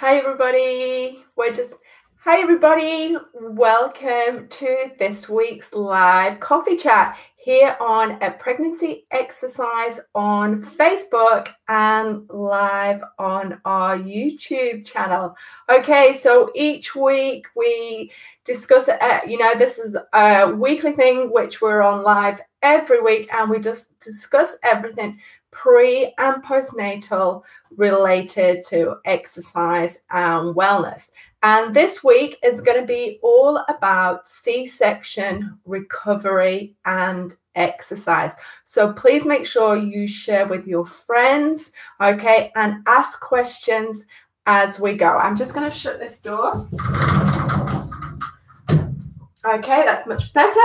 Hi everybody. Hi everybody. Welcome to this week's live coffee chat here on A Pregnancy Exercise on Facebook and live on our YouTube channel. Okay, so each week we discuss this is a weekly thing which we're on live every week, and we just discuss everything pre and postnatal related to exercise and wellness. And this week is going to be all about C-section recovery and exercise. So please make sure you share with your friends, okay, and ask questions as we go. I'm just going to shut this door. Okay, that's much better.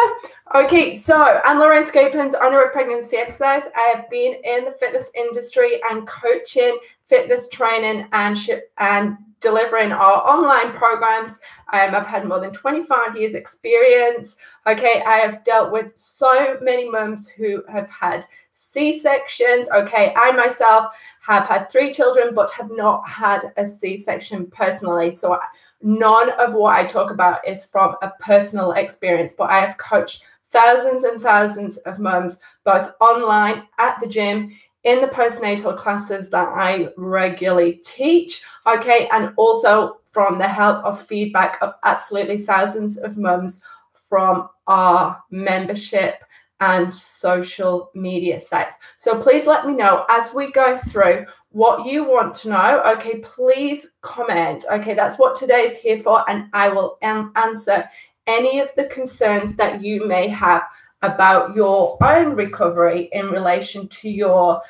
Okay, so I'm Lorraine Scapins, owner of Pregnancy Exercise. I have been in the fitness industry and coaching, fitness training, and delivering our online programs. I've had more than 25 years experience. Okay, I have dealt with so many mums who have had C-sections. Okay, I myself have had 3 children but have not had a C-section personally. So none of what I talk about is from a personal experience, but I have coached thousands and thousands of mums, both online, at the gym, in the postnatal classes that I regularly teach, okay, and also from the help of feedback of absolutely thousands of mums from our membership and social media sites. So please let me know as we go through what you want to know. Okay, please comment. Okay, that's what today's here for, and I will answer any of the concerns that you may have about your own recovery in relation to your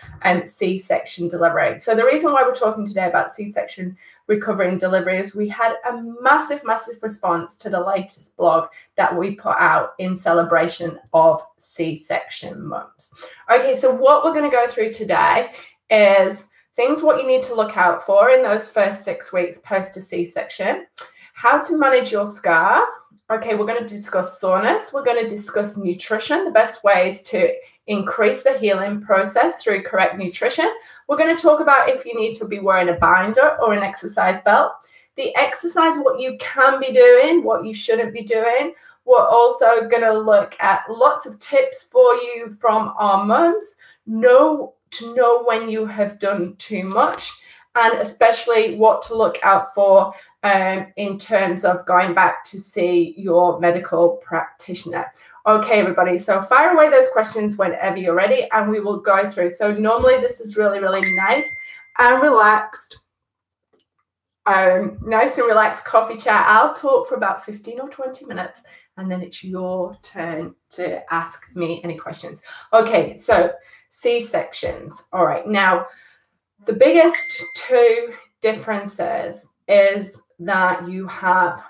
C-section delivery. So the reason why we're talking today about C-section recovery and delivery is we had a massive response to the latest blog that we put out in celebration of C-section mums. Okay, so what we're going to go through today is what you need to look out for in those first 6 weeks post a C-section, how to manage your scar. Okay, we're going to discuss soreness. We're going to discuss nutrition, the best ways to increase the healing process through correct nutrition. We're going to talk about if you need to be wearing a binder or an exercise belt. The exercise, what you can be doing, what you shouldn't be doing. We're also going to look at lots of tips for you from our mums. Know when you have done too much, and especially what to look out for in terms of going back to see your medical practitioner. Okay, everybody, so fire away those questions whenever you're ready, and we will go through. So normally this is really nice and relaxed. Nice and relaxed coffee chat. I'll talk for about 15 or 20 minutes, and then it's your turn to ask me any questions. Okay, so C-sections. All right, now the biggest 2 differences is that you have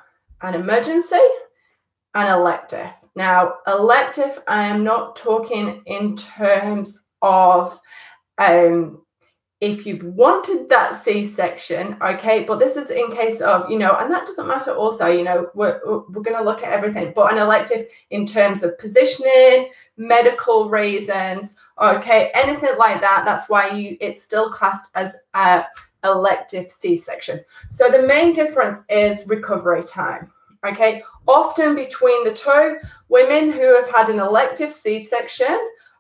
an emergency and elective. Now, elective, I am not talking in terms of if you've wanted that C-section, okay, but this is in case of, and that doesn't matter also, we're going to look at everything, but an elective in terms of positioning, medical reasons, okay, anything like that, that's why it's still classed as a elective C-section. So the main difference is recovery time, okay? Often between the 2, women who have had an elective C-section,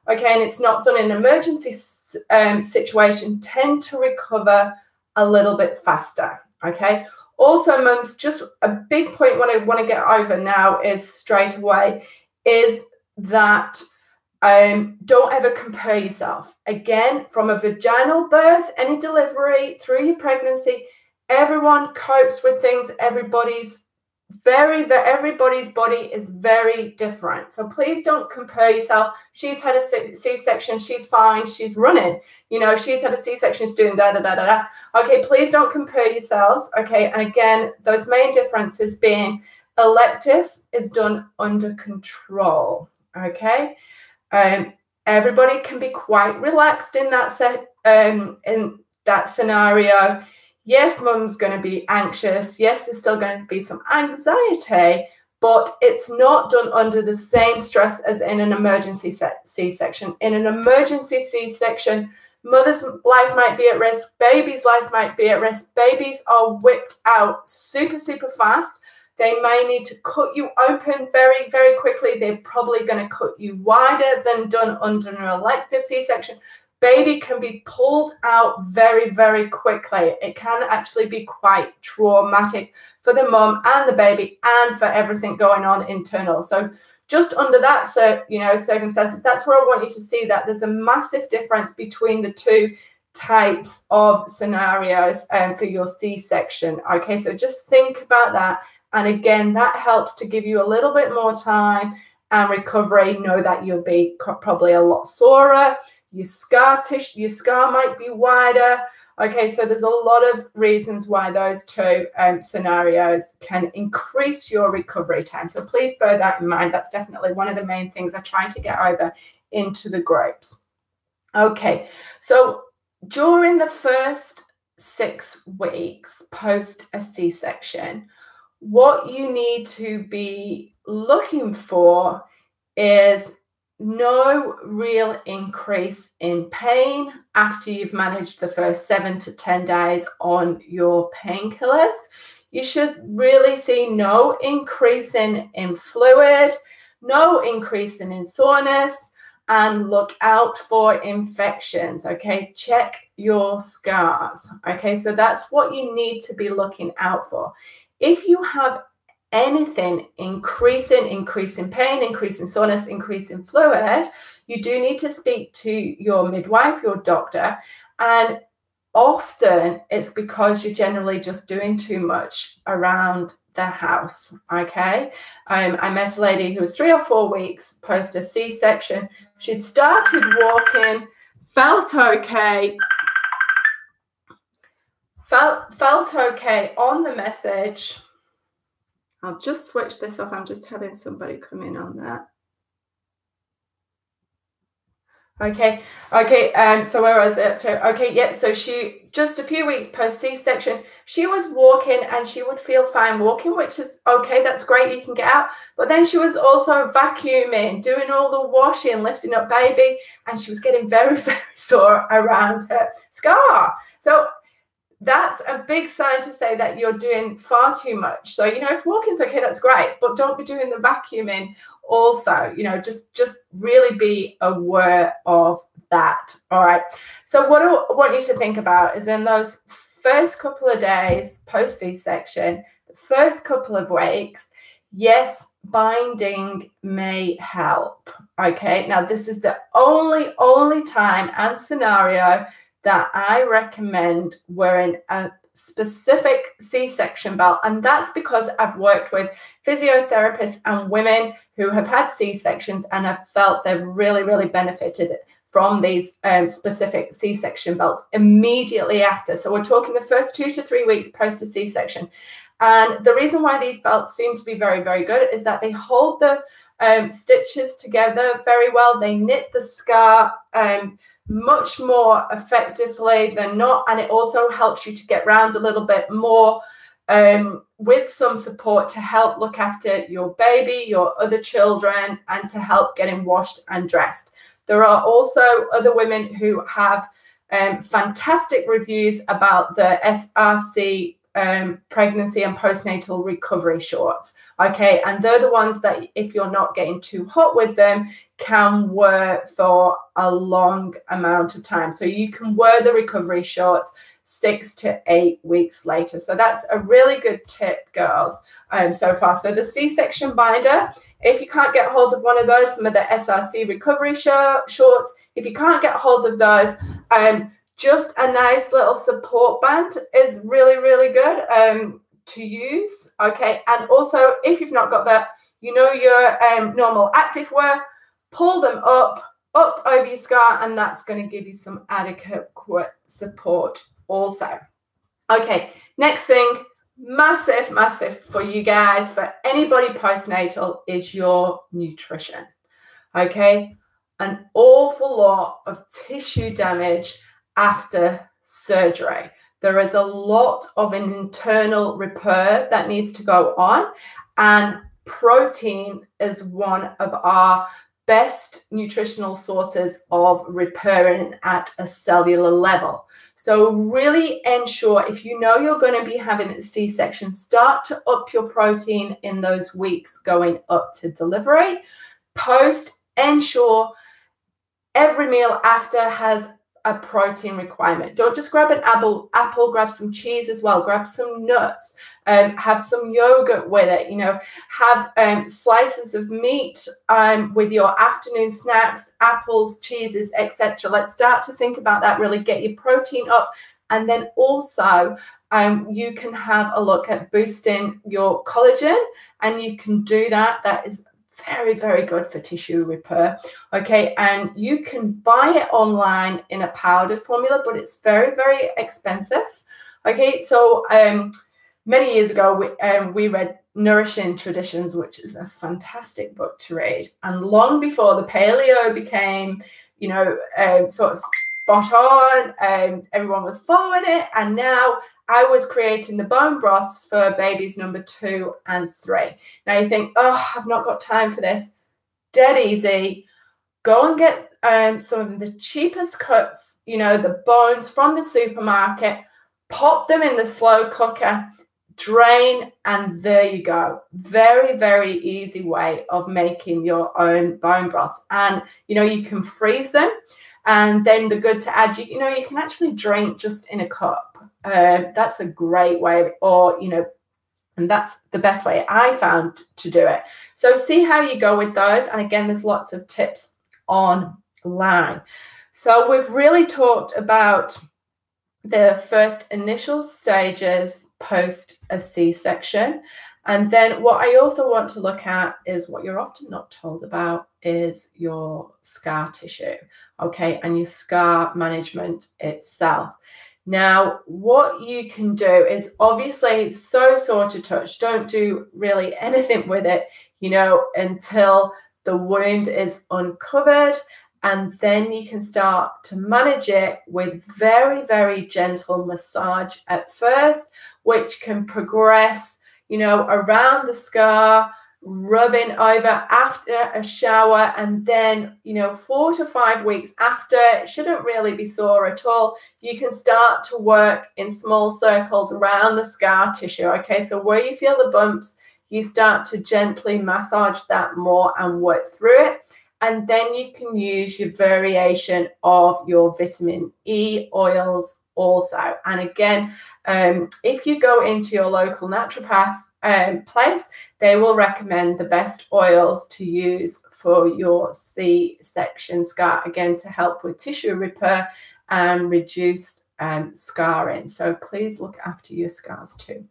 okay, and it's not done in an emergency situation, tend to recover a little bit faster, okay? Also, mums, just a big point what I want to get over now is straight away is that don't ever compare yourself. Again, from a vaginal birth, any delivery, through your pregnancy, everyone copes with things. Everybody's body is very different. So please don't compare yourself. She's had a C-section, she's fine, she's running. She's had a C-section, she's doing da. Okay, please don't compare yourselves. Okay, and again, those main differences being elective is done under control. Okay. Everybody can be quite relaxed in that scenario. Yes, mum's going to be anxious. Yes, there's still going to be some anxiety, but it's not done under the same stress as in an emergency C-section. In an emergency C-section, Mother's life might be at risk. Baby's life might be at risk. Babies are whipped out super, super fast. They may need to cut you open very, very quickly. They're probably going to cut you wider than done under an elective C-section. Baby can be pulled out very, very quickly. It can actually be quite traumatic for the mum and the baby and for everything going on internal. So just under that, circumstances, that's where I want you to see that there's a massive difference between the two types of scenarios for your C-section. Okay, so just think about that. And again, that helps to give you a little bit more time and recovery. Know that you'll be probably a lot sorer. Your scar might be wider. Okay, so there's a lot of reasons why those two scenarios can increase your recovery time. So please bear that in mind. That's definitely one of the main things I'm trying to get over into the groups. Okay, so during the first 6 weeks post a C-section, what you need to be looking for is no real increase in pain after you've managed the first 7 to 10 days on your painkillers. You should really see no increase in fluid, no increase in soreness, and look out for infections. Okay, check your scars. Okay, so that's what you need to be looking out for. If you have anything increase in pain, increase in soreness, increase in fluid, you do need to speak to your midwife, your doctor, and often it's because you're generally just doing too much around the house. Okay, I met a lady who was 3 or 4 weeks post a C-section. She'd started walking, felt okay on the message. I'll just switch this off. I'm just having somebody come in on that. Okay. So where was it? Okay, yeah. So she, just a few weeks post C-section, she was walking and she would feel fine walking, which is okay. That's great. You can get out. But then she was also vacuuming, doing all the washing, lifting up baby, and she was getting very, very sore around her scar. So that's a big sign to say that you're doing far too much. So, if walking's okay, that's great, but don't be doing the vacuuming also. Just really be aware of that. All right. So what I want you to think about is in those first couple of days post C-section, the first couple of weeks, yes, binding may help. Okay. Now, this is the only time and scenario that I recommend wearing a specific C-section belt. And that's because I've worked with physiotherapists and women who have had C-sections and have felt they've really, really benefited from these specific C-section belts immediately after. So we're talking the first 2 to 3 weeks post a C-section. And the reason why these belts seem to be very, very good is that they hold the stitches together very well. They knit the scar much more effectively than not, and it also helps you to get round a little bit more with some support to help look after your baby, your other children, and to help getting washed and dressed. There are also other women who have fantastic reviews about the SRC pregnancy and postnatal recovery shorts. Okay, and they're the ones that, if you're not getting too hot with them, can wear for a long amount of time. So you can wear the recovery shorts 6 to 8 weeks later. So that's a really good tip, girls, so far. So the C-section binder, if you can't get hold of one of those, some of the SRC recovery shorts, if you can't get hold of those, just a nice little support band is really, really good to use. Okay, and also if you've not got that, your normal active wear, pull them up over your scar, and that's going to give you some adequate support also. Okay, next thing, massive for you guys, for anybody postnatal, is your nutrition. Okay, an awful lot of tissue damage after surgery. There is a lot of an internal repair that needs to go on, and protein is one of our best nutritional sources of repairing at a cellular level. So really ensure, if you know you're going to be having a C-section, start to up your protein in those weeks going up to delivery. Post, ensure every meal after has a protein requirement. Don't just grab an apple, grab some cheese as well, grab some nuts, have some yogurt with it, have slices of meat with your afternoon snacks, apples, cheeses, etc. Let's start to think about that, really get your protein up. And then also you can have a look at boosting your collagen, and you can do that. That is very, very good for tissue repair. Okay, and you can buy it online in a powdered formula, but it's very, very expensive. Okay, so many years ago, we read Nourishing Traditions, which is a fantastic book to read. And long before the paleo became, sort of spot on, everyone was following it. And now I was creating the bone broths for babies number 2 and 3. Now you think, oh, I've not got time for this. Dead easy. Go and get some of the cheapest cuts, the bones from the supermarket, pop them in the slow cooker, drain, and there you go. Very, very easy way of making your own bone broths. And, you can freeze them. And then the good to add, you can actually drink just in a cup. That's a great way, and that's the best way I found to do it. So see how you go with those. And again, there's lots of tips online. So we've really talked about the first initial stages post a C-section. And then what I also want to look at is what you're often not told about is your scar tissue, okay, and your scar management itself. Now, what you can do is obviously so sore to touch. Don't do really anything with it, until the wound is uncovered. And then you can start to manage it with very, very gentle massage at first, which can progress, around the scar, rubbing over after a shower, and then 4 to 5 weeks after, it shouldn't really be sore at all. You can start to work in small circles around the scar tissue. Okay, so where you feel the bumps, you start to gently massage that more and work through it. And then you can use your variation of your vitamin E oils also. And again, if you go into your local naturopath place, they will recommend the best oils to use for your C-section scar, again, to help with tissue repair and reduce scarring. So please look after your scars too.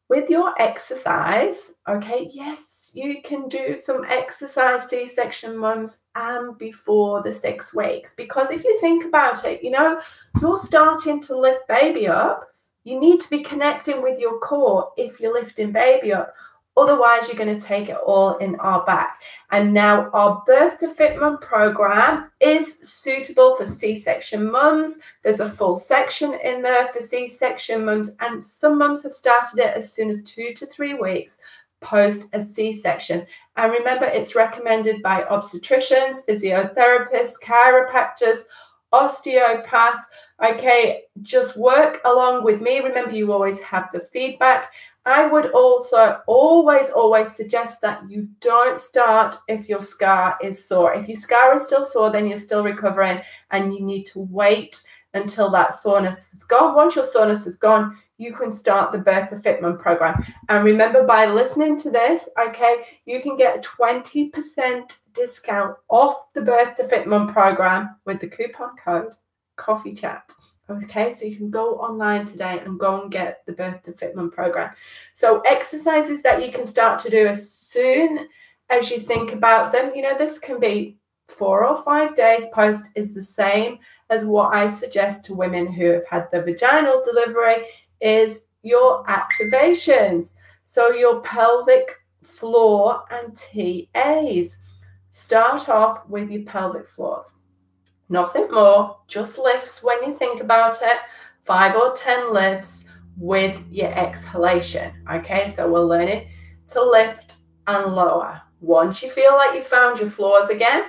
With your exercise, okay, yes, you can do some exercise, C-section mums, and before the 6 weeks. Because if you think about it, you're starting to lift baby up. You need to be connecting with your core if you're lifting baby up. Otherwise, you're going to take it all in our back. And now our Birth to Fit Mum program is suitable for C-section mums. There's a full section in there for C-section mums, and some mums have started it as soon as 2 to 3 weeks post a C-section. And remember, it's recommended by obstetricians, physiotherapists, chiropractors, osteopaths. Okay, just work along with me. Remember, you always have the feedback. I would also always suggest that you don't start if your scar is sore. If your scar is still sore, then you're still recovering, and you need to wait until that soreness is gone. Once your soreness is gone, you can start the Birth to Fit Mum program. And remember, by listening to this, okay, you can get a 20% discount off the Birth to Fit Mum program with the coupon code Coffee Chat. Okay, so you can go online today and go and get the Birth to Fit Mum program. So exercises that you can start to do as soon as you think about them. This can be 4 or 5 days post is the same as what I suggest to women who have had the vaginal delivery is your activations. So your pelvic floor and TAs. Start off with your pelvic floors. Nothing more, just lifts when you think about it, 5 or 10 lifts with your exhalation. Okay, so we'll learn it to lift and lower. Once you feel like you found your floors again,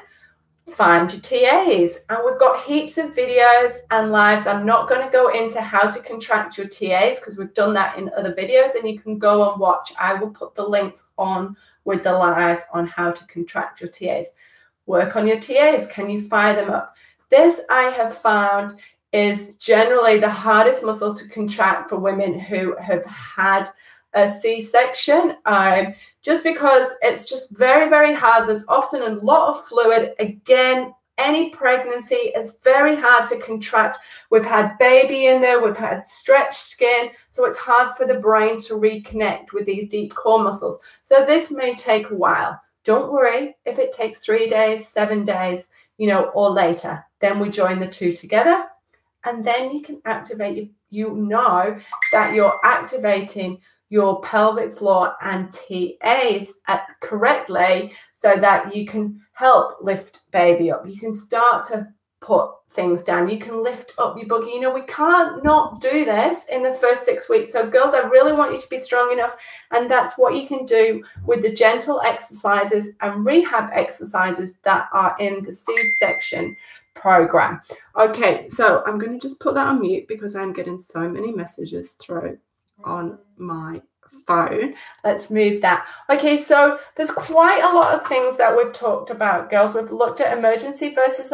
find your TAs. And we've got heaps of videos and lives. I'm not going to go into how to contract your TAs because we've done that in other videos, and you can go and watch. I will put the links on with the lives on how to contract your TAs. Work on your TAs. Can you fire them up? This, I have found, is generally the hardest muscle to contract for women who have had a C-section, just because it's just very, very hard. There's often a lot of fluid. Again, any pregnancy is very hard to contract. We've had baby in there, we've had stretched skin, so it's hard for the brain to reconnect with these deep core muscles. So this may take a while. Don't worry if it takes 3 days, 7 days, or later. Then we join the two together, and then you can activate, you know that you're activating your pelvic floor and TAs correctly so that you can help lift baby up. You can start to put things down. You can lift up your boogie. We can't not do this in the first 6 weeks. So girls, I really want you to be strong enough. And that's what you can do with the gentle exercises and rehab exercises that are in the C-section program. Okay, so I'm going to just put that on mute because I'm getting so many messages through on my phone. Let's move that. Okay, so there's quite a lot of things that we've talked about, girls. We've looked at emergency versus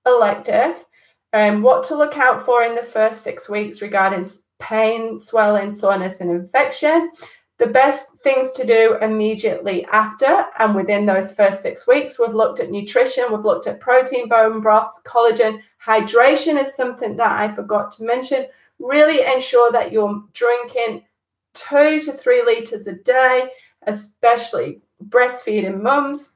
elective, what to look out for in the first 6 weeks regarding pain, swelling, soreness, and infection. The best things to do immediately after and within those first 6 weeks. We've looked at nutrition. We've looked at protein, bone broths, collagen. Hydration is something that I forgot to mention. Really ensure that you're drinking 2 to 3 liters a day, especially breastfeeding mums.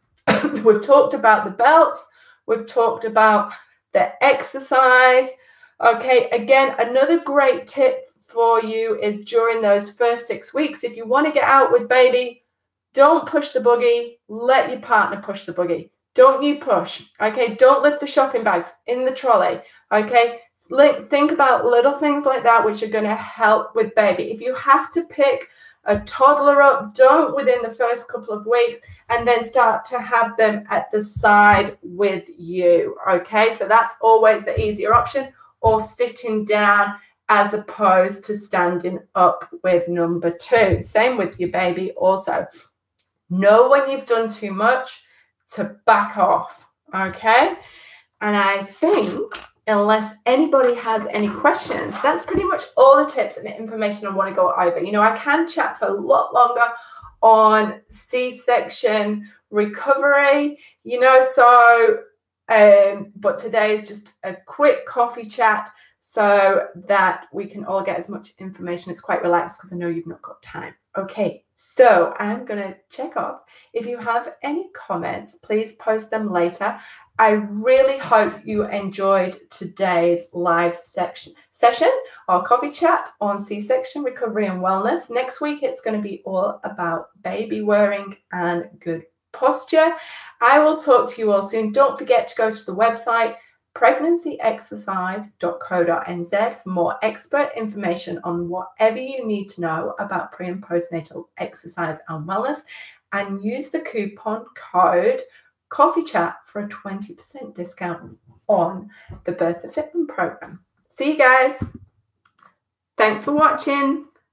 We've talked about the belts. We've talked about the exercise. Okay, again, another great tip for you is during those first 6 weeks, if you want to get out with baby, don't push the buggy. Let your partner push the buggy. Don't you push. Okay, don't lift the shopping bags in the trolley. Okay, think about little things like that which are going to help with baby. If you have to pick a toddler up, don't within the first couple of weeks, and then start to have them at the side with you. Okay, so that's always the easier option, or sitting down as opposed to standing up with number 2. Same with your baby also. Know when you've done too much to back off. Okay, and I think, unless anybody has any questions, that's pretty much all the tips and the information I want to go over. I can chat for a lot longer on C-section recovery, but today is just a quick coffee chat so that we can all get as much information. It's quite relaxed because I know you've not got time. Okay, so I'm going to check off. If you have any comments, please post them later. I really hope you enjoyed today's live session or coffee chat on C-section recovery and wellness. Next week, it's going to be all about baby wearing and good posture. I will talk to you all soon. Don't forget to go to the website, pregnancyexercise.co.nz, for more expert information on whatever you need to know about pre and postnatal exercise and wellness, and use the coupon code Coffee Chat for a 20% discount on the Birth to Fitment program. See you guys. Thanks for watching.